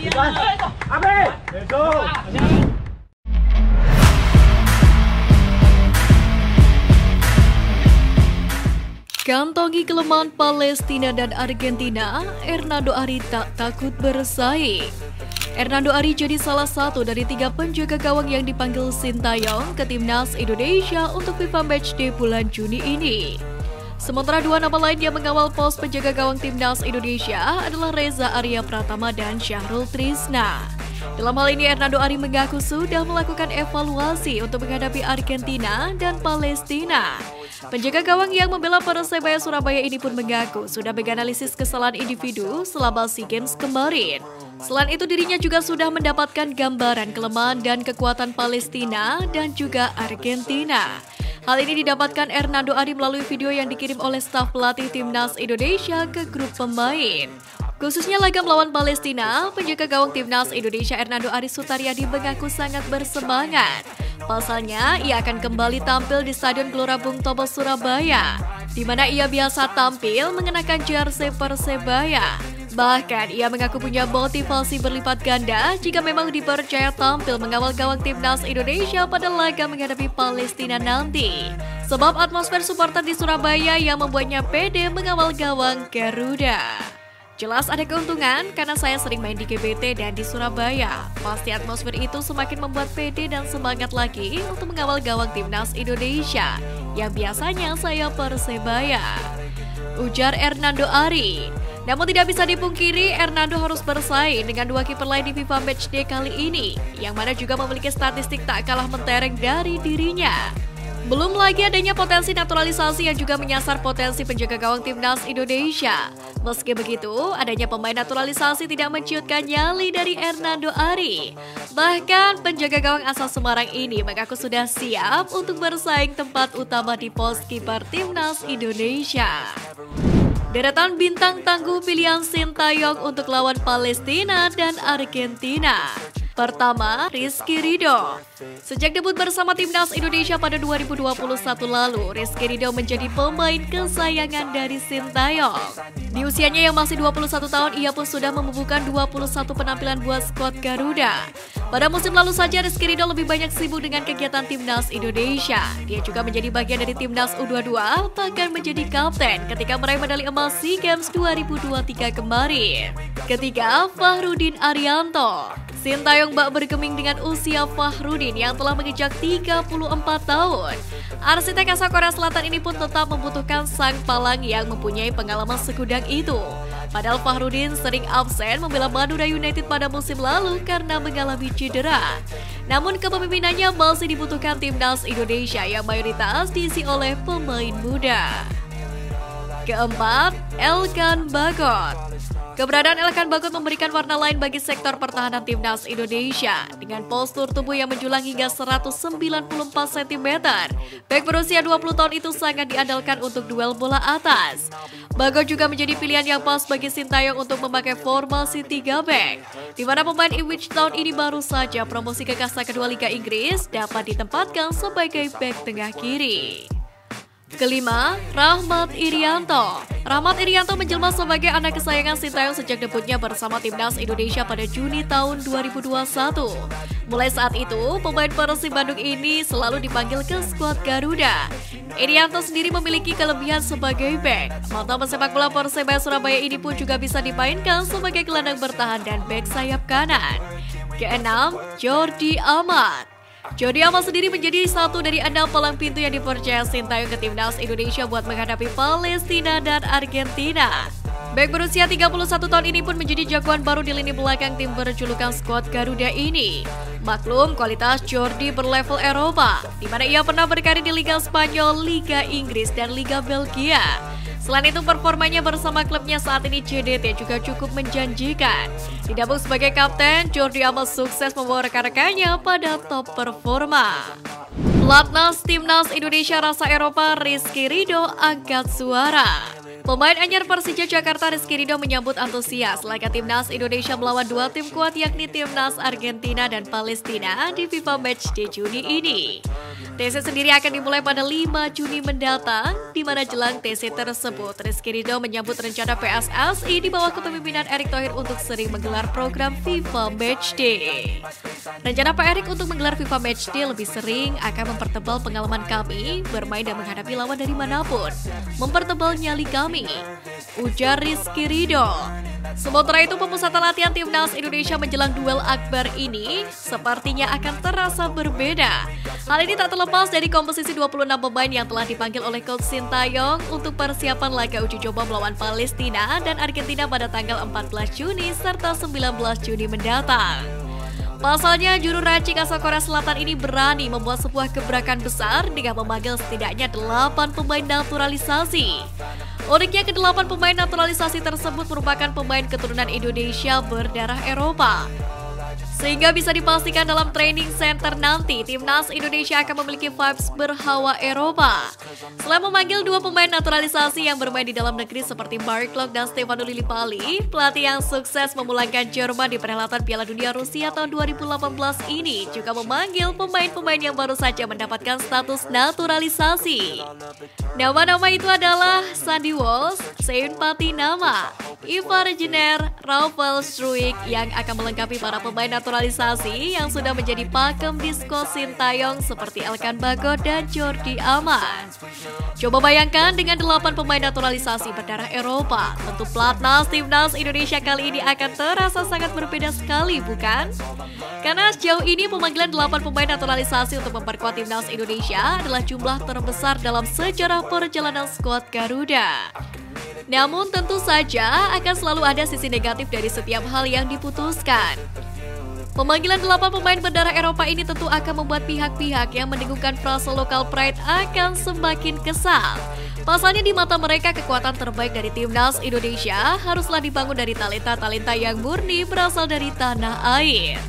Kantongi kelemahan Palestina dan Argentina, Hernando Ari tak takut bersaing. Hernando Ari jadi salah satu dari 3 penjaga gawang yang dipanggil Sintayong ke Timnas Indonesia untuk FIFA Matchday bulan Juni ini. Sementara 2 nama lain yang mengawal pos penjaga gawang Timnas Indonesia adalah Reza Arya Pratama dan Syahrul Trisna. Dalam hal ini, Hernando Ari mengaku sudah melakukan evaluasi untuk menghadapi Argentina dan Palestina. Penjaga gawang yang membela Persebaya Surabaya ini pun mengaku sudah menganalisis kesalahan individu selama SEA Games kemarin. Selain itu, dirinya juga sudah mendapatkan gambaran kelemahan dan kekuatan Palestina dan juga Argentina. Hal ini didapatkan Hernando Ari melalui video yang dikirim oleh staf pelatih Timnas Indonesia ke grup pemain. Khususnya laga melawan Palestina, penjaga gawang Timnas Indonesia Hernando Ari Sutaryadi mengaku sangat bersemangat. Pasalnya, ia akan kembali tampil di Stadion Gelora Bung Tomo Surabaya, di mana ia biasa tampil mengenakan jersey Persebaya. Bahkan, ia mengaku punya motivasi berlipat ganda jika memang dipercaya tampil mengawal gawang Timnas Indonesia pada laga menghadapi Palestina nanti. Sebab atmosfer supporter di Surabaya yang membuatnya pede mengawal gawang Garuda. Jelas ada keuntungan karena saya sering main di GBT dan di Surabaya. Pasti atmosfer itu semakin membuat pede dan semangat lagi untuk mengawal gawang Timnas Indonesia yang biasanya saya Persebaya, ujar Hernando Ari. Namun tidak bisa dipungkiri, Hernando harus bersaing dengan 2 kiper lain di FIFA Matchday kali ini, yang mana juga memiliki statistik tak kalah mentereng dari dirinya. Belum lagi adanya potensi naturalisasi yang juga menyasar potensi penjaga gawang Timnas Indonesia. Meski begitu, adanya pemain naturalisasi tidak menciutkan nyali dari Hernando Ari. Bahkan, penjaga gawang asal Semarang ini mengaku sudah siap untuk bersaing tempat utama di pos kiper Timnas Indonesia. Deretan bintang tangguh pilihan Sintayong untuk lawan Palestina dan Argentina. Pertama, Rizky Ridho. Sejak debut bersama Timnas Indonesia pada 2021 lalu, Rizky Ridho menjadi pemain kesayangan dari Sintayong. Di usianya yang masih 21 tahun, ia pun sudah membubuhkan 21 penampilan buat skuad Garuda. Pada musim lalu saja, Rizky Ridho lebih banyak sibuk dengan kegiatan Timnas Indonesia. Dia juga menjadi bagian dari Timnas U22, bahkan menjadi kapten ketika meraih medali emas SEA Games 2023 kemarin. Ketiga, Fahrudin Arianto. Sintayong bak bergeming dengan usia Fahrudin yang telah menginjak 34 tahun. Arsitek asal Korea Selatan ini pun tetap membutuhkan sang palang yang mempunyai pengalaman segudang itu. Padahal Fahrudin sering absen membela Madura United pada musim lalu karena mengalami cedera. Namun kepemimpinannya masih dibutuhkan Timnas Indonesia yang mayoritas diisi oleh pemain muda. Keempat, Elkan Bagot. Keberadaan Elkan Bagot memberikan warna lain bagi sektor pertahanan Timnas Indonesia. Dengan postur tubuh yang menjulang hingga 194 cm, bek berusia 20 tahun itu sangat diandalkan untuk duel bola atas. Bagot juga menjadi pilihan yang pas bagi Sintayong untuk memakai formasi 3 bek, di mana pemain Ipswich tahun ini baru saja promosi ke kasta kedua Liga Inggris dapat ditempatkan sebagai bek tengah kiri. Kelima, Rahmat Irianto. Rahmat Irianto menjelma sebagai anak kesayangan Sintayong sejak debutnya bersama Timnas Indonesia pada Juni tahun 2021. Mulai saat itu, pemain Persib Bandung ini selalu dipanggil ke skuad Garuda. Irianto sendiri memiliki kelebihan sebagai bek. Mantan pesepak bola Persebaya Surabaya ini pun juga bisa dimainkan sebagai gelandang bertahan dan bek sayap kanan. Keenam, Jordi Amat. Jordi Amat sendiri menjadi satu dari 6 palang pintu yang dipercaya Sintayong ke Timnas Indonesia buat menghadapi Palestina dan Argentina. Bek berusia 31 tahun ini pun menjadi jagoan baru di lini belakang tim berjulukan skuad Garuda ini. Maklum, kualitas Jordi berlevel Eropa, di mana ia pernah berkarir di Liga Spanyol, Liga Inggris, dan Liga Belgia. Selain itu, performanya bersama klubnya saat ini CDT juga cukup menjanjikan. Didapuk sebagai kapten, Jordi Amat sukses membawa rekan-rekannya pada top performa. Pelatnas Timnas Indonesia rasa Eropa, Rizky Ridho angkat suara. Pemain anyar Persija Jakarta Rizky Ridho menyambut antusias laga Timnas Indonesia melawan 2 tim kuat yakni Timnas Argentina dan Palestina di FIFA Matchday Juni ini. TC sendiri akan dimulai pada 5 Juni mendatang, di mana jelang TC tersebut, Rizky Ridho menyambut rencana PSSI di bawah kepemimpinan Erick Thohir untuk sering menggelar program FIFA Matchday. Rencana Pak Erick untuk menggelar FIFA Matchday lebih sering akan mempertebal pengalaman kami bermain dan menghadapi lawan dari manapun, mempertebal nyali kami, ujar Rizky Ridho. Sementara itu, pemusatan latihan Timnas Indonesia menjelang duel akbar ini sepertinya akan terasa berbeda. Hal ini tak terlepas dari komposisi 26 pemain yang telah dipanggil oleh Coach Sintayong untuk persiapan laga uji coba melawan Palestina dan Argentina pada tanggal 14 Juni serta 19 Juni mendatang. Pasalnya, juru racik asal Korea Selatan ini berani membuat sebuah gebrakan besar dengan memanggil setidaknya 8 pemain naturalisasi. Uniknya, ke-8 pemain naturalisasi tersebut merupakan pemain keturunan Indonesia berdarah Eropa. Sehingga bisa dipastikan dalam training center nanti, Timnas Indonesia akan memiliki vibes berhawa Eropa. Selain memanggil 2 pemain naturalisasi yang bermain di dalam negeri seperti Mark Klok dan Stefano Lillipali, pelatih yang sukses memulangkan Jerman di perhelatan Piala Dunia Rusia tahun 2018 ini juga memanggil pemain-pemain yang baru saja mendapatkan status naturalisasi. Nama-nama itu adalah Sandy Walsh, Seun Patinama, Ivar Jenner, Rafael Struijk yang akan melengkapi para pemain naturalisasi yang sudah menjadi pakem Disko Sintayong seperti Elkan Bagot dan Jordi Amat. Coba bayangkan dengan 8 pemain naturalisasi berdarah Eropa, tentu pelatnas Timnas Indonesia kali ini akan terasa sangat berbeda sekali, bukan? Karena sejauh ini pemanggilan 8 pemain naturalisasi untuk memperkuat Timnas Indonesia adalah jumlah terbesar dalam sejarah perjalanan skuad Garuda. Namun tentu saja akan selalu ada sisi negatif dari setiap hal yang diputuskan. Pemanggilan 8 pemain berdarah Eropa ini tentu akan membuat pihak-pihak yang mendengungkan frase local pride akan semakin kesal. Pasalnya di mata mereka kekuatan terbaik dari Timnas Indonesia haruslah dibangun dari talenta-talenta yang murni berasal dari tanah air.